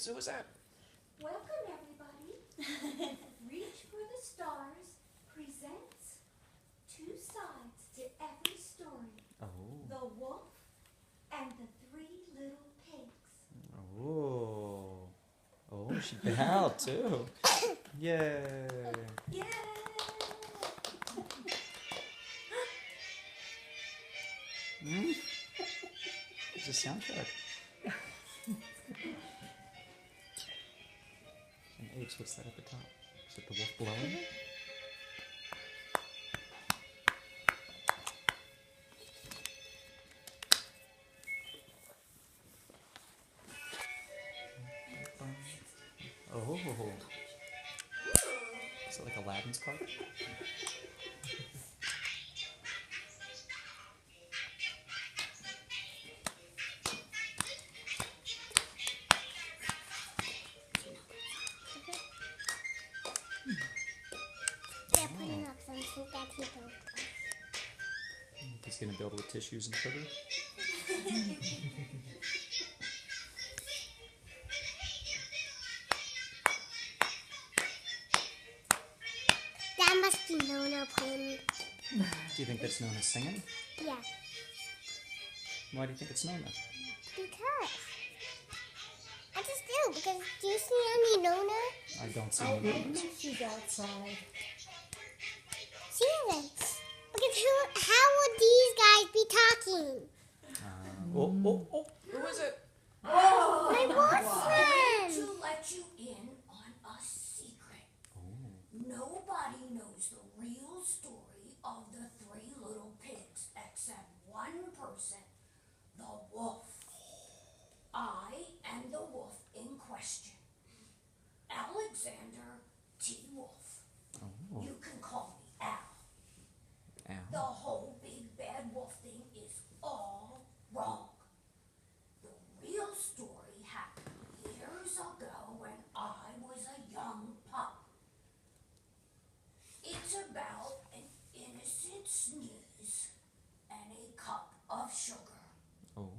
pigs. Who was that? Welcome, everybody. Reach for the Stars presents two sides to every story. Oh. The Wolf and the Three Little Pigs. Oh. Oh, she bowed too. Yay. Yay! It's a soundtrack. And H, what's that at the top? Is it the wolf blowing? Oh. Is it like Aladdin's card? They're putting up some soup that he built. He's gonna build with tissues and sugar. That must be Nona playing. Do you think that's known as singing? Yeah, Why do you think it's known that? because. I just do, because do you see any Nona? I don't see any numbers. She's outside. She isn't. Because how would these guys be talking? Oh. Who is it? My boyfriend! To let you in on a secret. Nobody knows the real story of the Three Little Pigs except one person, the wolf. I am the wolf in question. Alexander T. Wolf. Oh. You can call me Al. The Ow. whole big bad wolf thing is all wrong. The real story happened years ago when I was a young pup. It's about an innocent sneeze and a cup of sugar. Oh.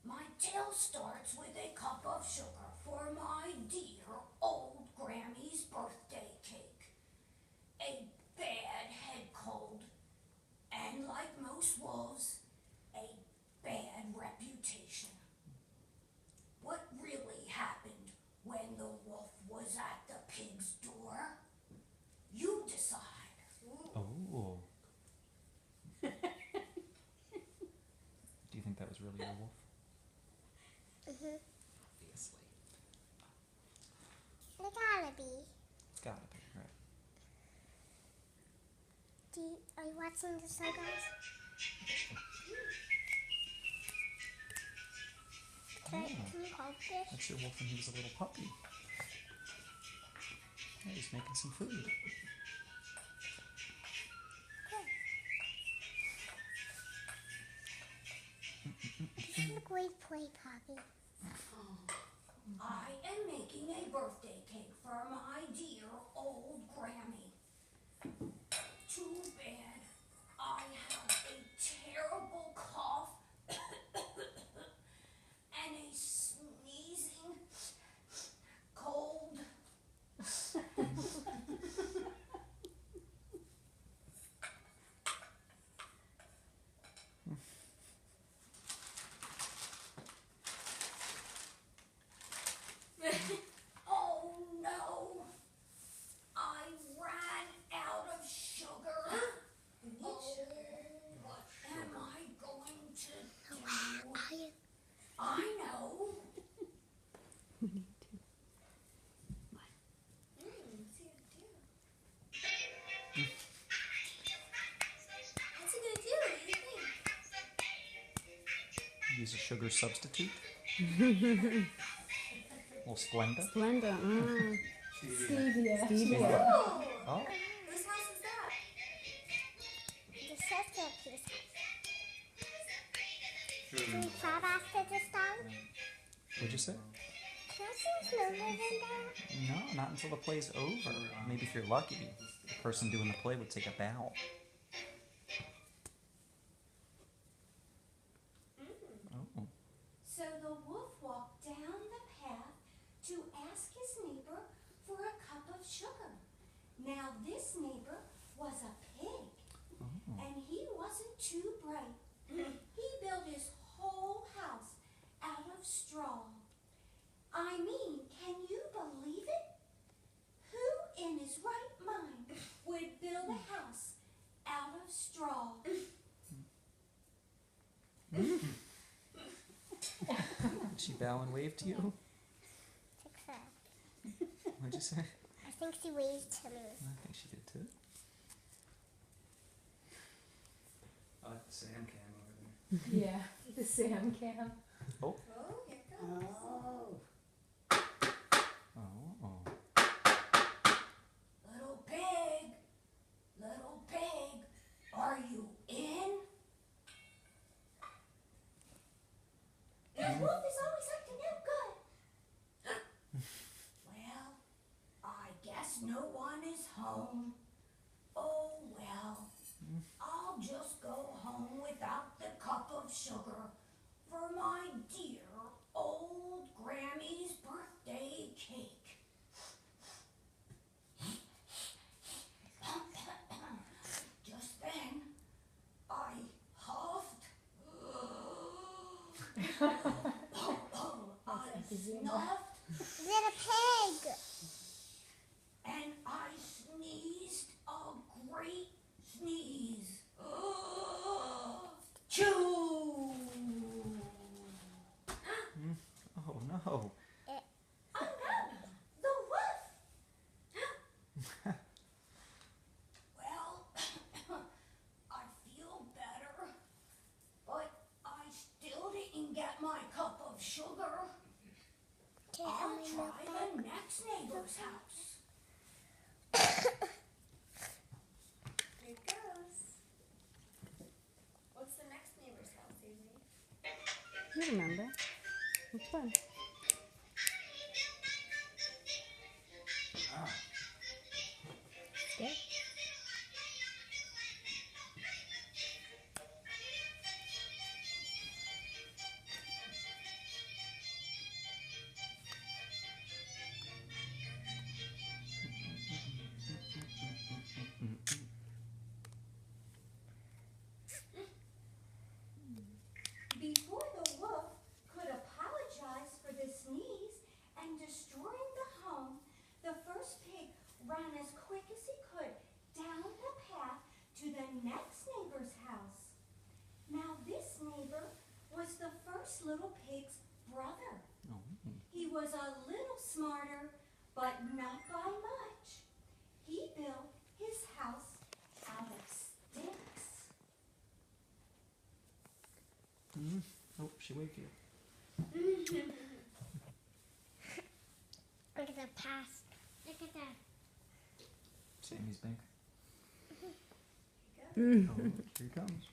My tale starts with a cup of sugar for my dear old Grammy's birthday cake. A bad head cold, and like most wolves, a bad reputation. What really happened when the wolf was at the pig's door? You decide. Oh. Do you think that was really a wolf? Mm-hmm. Obviously. They gotta be. It's gotta be, right? Are you watching the show, guys? Can you hold this? That's your wolf when he was a little puppy. Yeah, he's making some food. This is a great play, Poppy. I am making a birthday cake for my dear old Grammy. Too bad I have a terrible cough and a sneezing cold. Oh no! I ran out of sugar. Oh, what am I going to do? I know. What's it gonna do? What do you think? Use a sugar substitute. Little Splenda. Splenda. Stevia. Oh. Whose house is that? The sister piece. Can we clap after this time? What'd you say? Can I see Nona in there? No, not until the play's over. Maybe if you're lucky, the person doing the play would take a bow. So the wolf walked down the path of sugar. Now this neighbor was a pig, and he wasn't too bright. He built his whole house out of straw. I mean, can you believe it? Who in his right mind would build a house out of straw? Did she bow and wave to you? What'd you say? I think she waved to me. I think she did too. I like the Sam cam over there. Yeah, the Sam cam. Oh. Oh, here it goes. Oh. Little pig, are you in? This wolf is always up to no good. Well, I guess no one is home. Oh well, I'll just go home without the cup of sugar for my dear old Grammy's birthday cake. Just then, I huffed. I snuffed. Is it a pig? And I sneezed a great sneeze. Choo! Oh no. Oh no, the wolf! Well, I feel better, but I still didn't get my cup of sugar. Okay, I'll I'm in try the the next neighbor's house. Here it goes. What's the next neighbor's house, Avery? You remember? Which one? Yeah. Before the wolf could apologize for the sneeze and destroying the home, the first pig ran as quick as he could down the path to the next neighbor's house. Now this neighbor was the first little pig's brother. Oh. He was a little smarter, but not by much. He built his house out of sticks. Oh, she waved you. Look at the past. Look at that. Sammy's bank. Here you go. Oh, here he comes.